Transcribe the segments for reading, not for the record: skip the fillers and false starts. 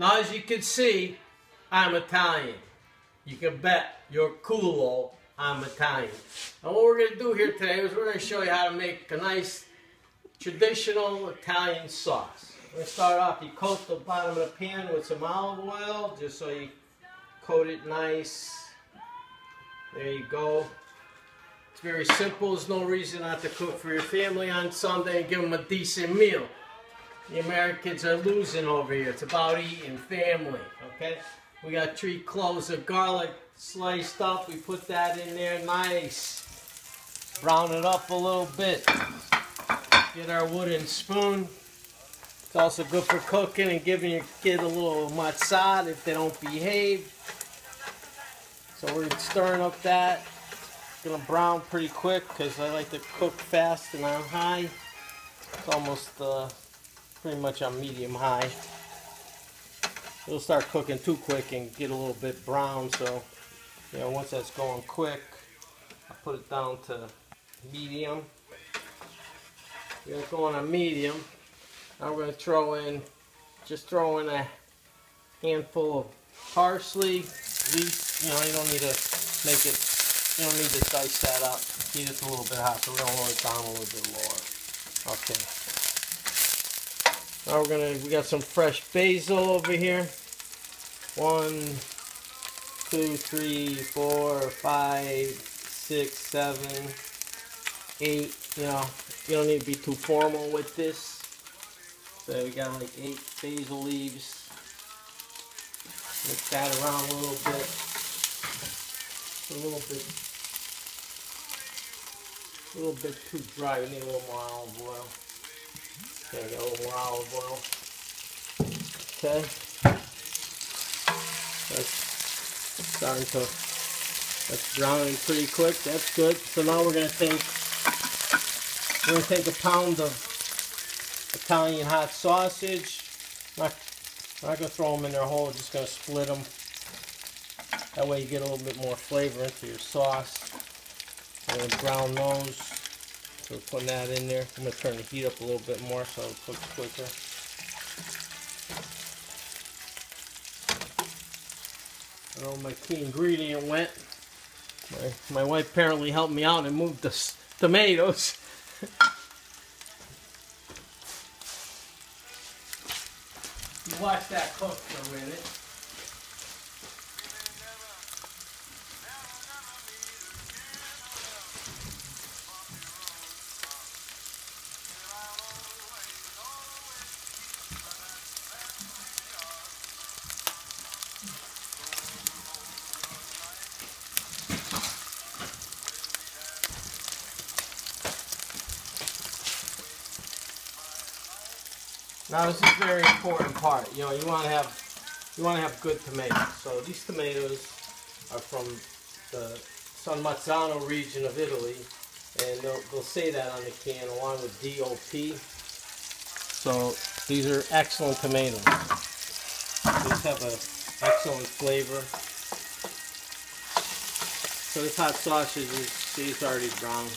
Now, as you can see, I'm Italian. You can bet you're cool, I'm Italian. And what we're going to do here today is we're going to show you how to make a nice traditional Italian sauce. We're going to start off, you coat the bottom of the pan with some olive oil, just so you coat it nice. There you go. It's very simple. There's no reason not to cook for your family on Sunday and give them a decent meal. The Americans are losing over here. It's about eating family, okay? We got 3 cloves of garlic sliced up. We put that in there nice. Brown it up a little bit. Get our wooden spoon. It's also good for cooking and giving your kid a little mazzata if they don't behave. So we're stirring up that. It's gonna brown pretty quick because I like to cook fast and on high. It's almost pretty much on medium high. It'll start cooking too quick and get a little bit brown, so you know, once that's going quick, I put it down to medium. We're going on medium. Now we're going to throw in a handful of parsley. Least, you know, you don't need to make it, you don't need to dice that up. Heat it a little bit hot, so we're going to lower it down a little bit lower. Okay. Now we got some fresh basil over here. 1, 2, 3, 4, 5, 6, 7, 8. You know, you don't need to be too formal with this. So we got like 8 basil leaves. Mix that around a little bit. A little bit too dry. We need a little more olive oil. Okay, got a little more olive oil. Okay. That's browning pretty quick. That's good. So now we're gonna take a pound of Italian hot sausage. We're not gonna throw them in there whole. We're just gonna split them. That way you get a little bit more flavor into your sauce. I'm gonna brown those. So we're putting that in there. I'm going to turn the heat up a little bit more so it cooks quicker. I don't know where my key ingredient went. My wife apparently helped me out and moved the tomatoes. You watch that cook for a minute. Now this is a very important part. You know, you want to have good tomatoes. So these tomatoes are from the San Marzano region of Italy, and they'll say that on the can along with DOP. So these are excellent tomatoes. These have an excellent flavor. So this hot sausage is already brown.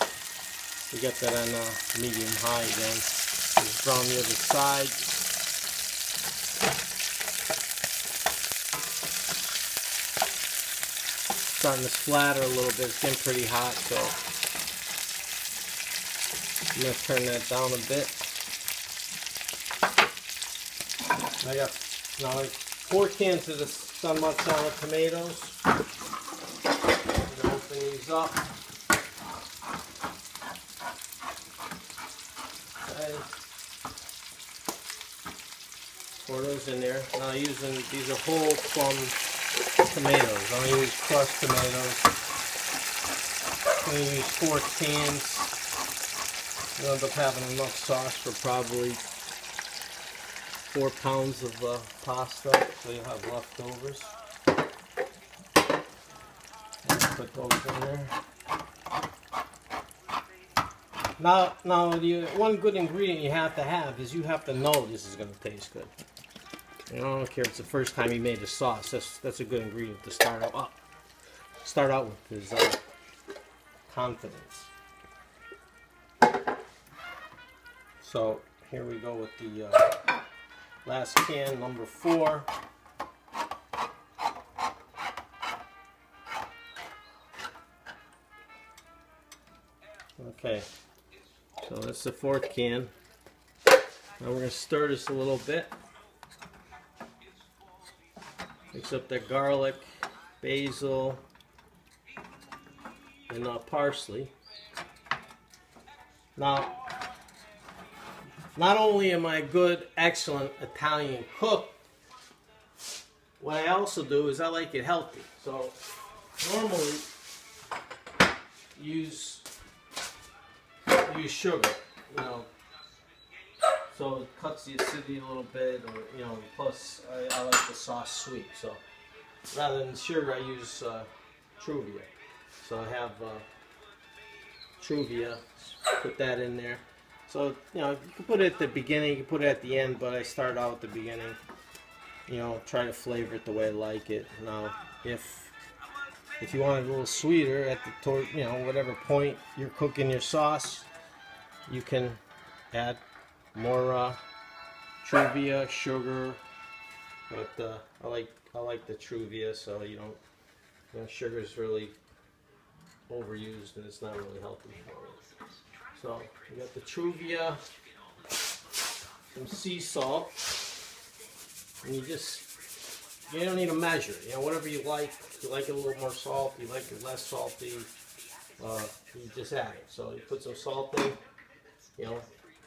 We got that on medium high again. Just brown the other side. Starting to splatter a little bit. It's getting pretty hot, so I'm going to turn that down a bit. I got now like 4 cans of the San Marzano tomatoes. I'm going to open these up. Okay. Pour those in there. Now these are whole plum tomatoes. I'm going to use crushed tomatoes. I'm going to use 4 cans. You'll end up having enough sauce for probably 4 pounds of pasta, so you'll have leftovers. And put those in there. Now, one good ingredient you have to have is you have to know this is going to taste good. You know, I don't care if it's the first time you made a sauce. That's a good ingredient to start out with is confidence. So here we go with the last can, number 4. Okay, so that's the 4th can. Now we're going to stir this a little bit. Mix up that garlic, basil, and parsley. Now, not only am I a good, excellent Italian cook, what I also do is I like it healthy. So normally use sugar, so it cuts the acidity a little bit, or plus I like the sauce sweet. So rather than sugar, I use Truvia. So I have Truvia. Put that in there. So you can put it at the beginning, you can put it at the end, but I start out at the beginning. Try to flavor it the way I like it. Now, if you want it a little sweeter at the whatever point you're cooking your sauce, you can add more Truvia, sugar. But I like the Truvia, so sugar is really overused and it's not really healthy for you. So you got the Truvia, some sea salt, and you don't need to measure. Whatever you like. If you like it a little more salt, you like it less salty, you just add it. So you put some salt in.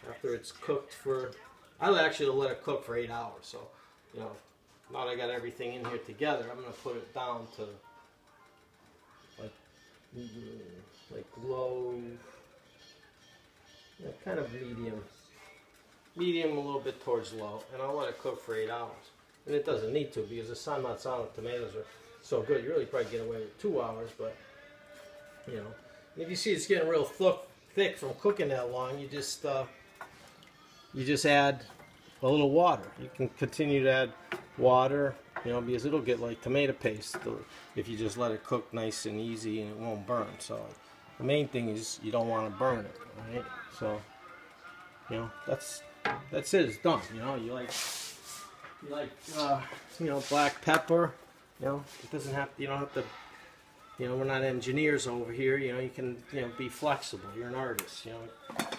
After it's cooked for, I actually let it cook for 8 hours. So now that I got everything in here together, I'm gonna put it down to like low, kind of medium a little bit towards low, and I'll let it cook for 8 hours. And it doesn't need to, because the San Marzano tomatoes are so good. You really probably get away with 2 hours, but if you see it's getting real thick from cooking that long, you just add a little water. You can continue to add water, because it'll get like tomato paste if you just let it cook nice and easy, and it won't burn. So the main thing is you don't want to burn it, right? So that's it. It's done. You like black pepper. It doesn't have. You don't have to. We're not engineers over here. You can be flexible. You're an artist. You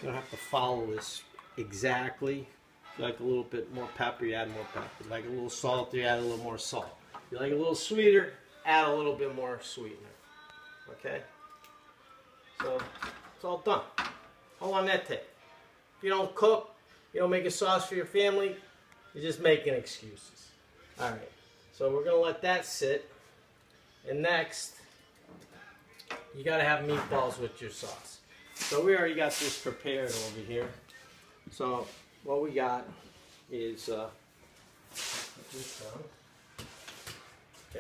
don't have to follow this exactly. If you like a little bit more pepper, you add more pepper. If you like a little salt, you add a little more salt. If you like a little sweeter, add a little bit more sweetener. Okay? So it's all done. How long that take? If you don't cook, you don't make a sauce for your family, you're just making excuses. Alright, so we're going to let that sit. And next, you got to have meatballs with your sauce. So we already got this prepared over here. So what we got is,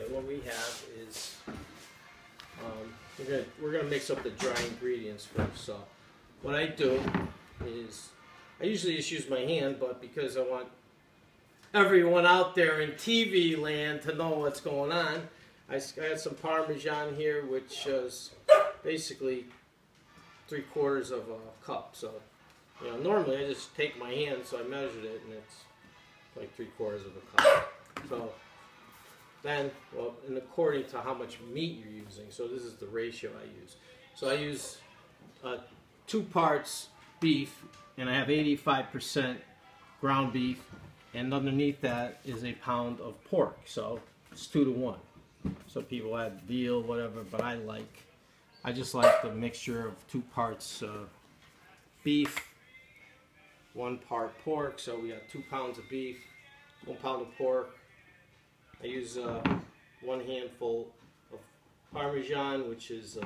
what we have is, we're gonna mix up the dry ingredients first. So what I do is, I usually just use my hand, but because I want everyone out there in TV land to know what's going on, I got some Parmesan here, which is basically 3/4 of a cup. So normally I just take my hand, so I measured it, and it's like 3/4 of a cup. So then, and according to how much meat you're using, so this is the ratio I use. So I use 2 parts beef, and I have 85% ground beef, and underneath that is a pound of pork. So it's 2 to 1. Some people add veal, whatever, but I just like the mixture of 2 parts beef, 1 part pork. So we got 2 pounds of beef, 1 pound of pork. I use 1 handful of Parmesan, which is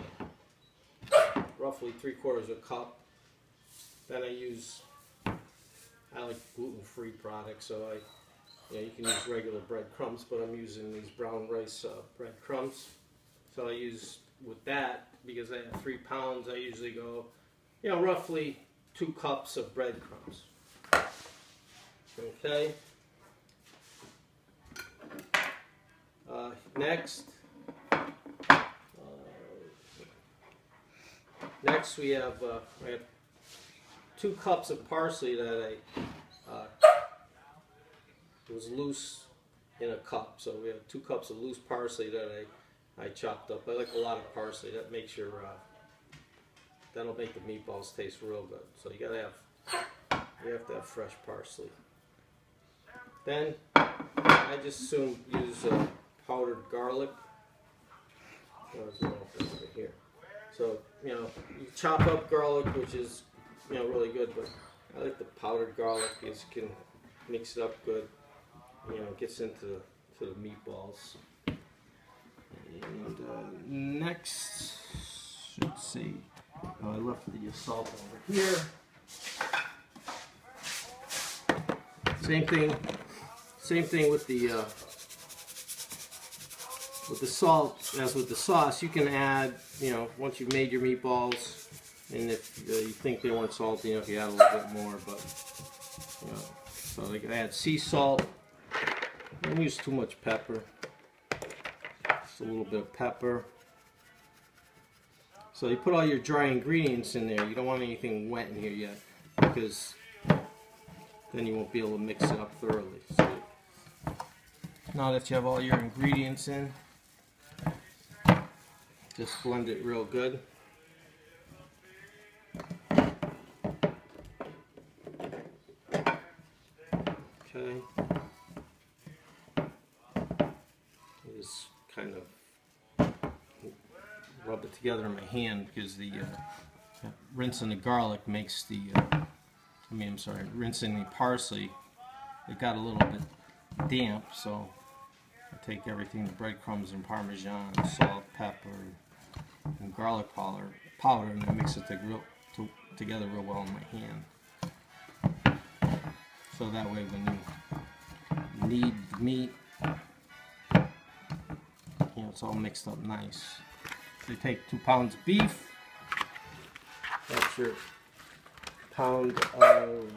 roughly 3/4 of a cup. Then I like gluten-free products, so you can use regular breadcrumbs, but I'm using these brown rice breadcrumbs. So I use, with that, because I have 3 pounds, I usually go, roughly 2 cups of breadcrumbs. Okay. Next we have 2 cups of parsley that was loose in a cup. So we have 2 cups of loose parsley that I chopped up. I like a lot of parsley. That makes your that'll make the meatballs taste real good. So you have to have fresh parsley. Then I just soon use powdered garlic. Over here. So you chop up garlic, which is really good, but I like the powdered garlic because you can mix it up good. It gets into the meatballs. And next, let's see. I left the salt over here. Same thing with the salt as with the sauce. You can add, once you've made your meatballs, and if you think they weren't salty, you can add a little bit more. But so they can add sea salt. Don't use too much pepper. Just a little bit of pepper. So you put all your dry ingredients in there. You don't want anything wet in here yet, because then you won't be able to mix it up thoroughly. So now that you have all your ingredients in, just blend it real good. Okay. Just kind of rub it together in my hand, because the rinsing the garlic makes the rinsing the parsley, it got a little bit damp, so I take everything, the breadcrumbs and parmesan, salt, pepper, and garlic powder, and I mix it together real well in my hand. So that way when you knead the meat, it's all mixed up nice. So you take 2 pounds of beef, that's your pound of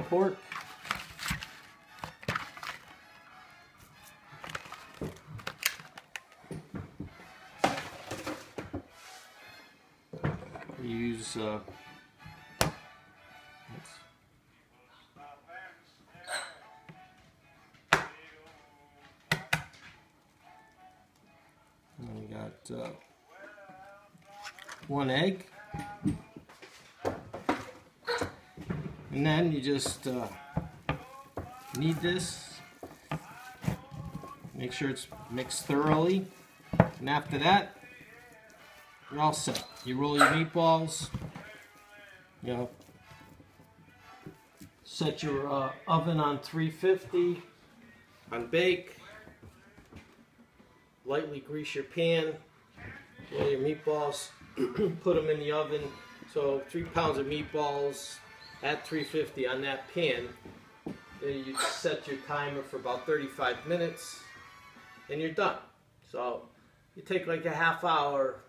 pork, use and we got 1 egg, and then you just knead this, make sure it's mixed thoroughly, and after that you're all set. You roll your meatballs, set your oven on 350 on bake, lightly grease your pan, roll your meatballs, put them in the oven. So 3 pounds of meatballs at 350 on that pan. Then you set your timer for about 35 minutes and you're done. So you take like a half hour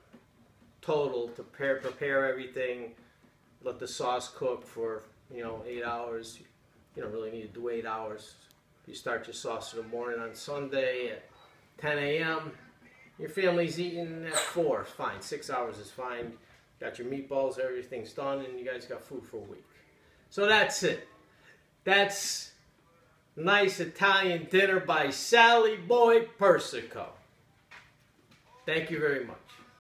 total to prepare everything, let the sauce cook for 8 hours. You don't really need to do 8 hours. You start your sauce in the morning on Sunday at 10 a.m. Your family's eating at 4, fine. 6 hours is fine. Got your meatballs, everything's done, and you guys got food for a week. So that's it. That's Nice Italian Dinner by Sally Boy Persico. Thank you very much.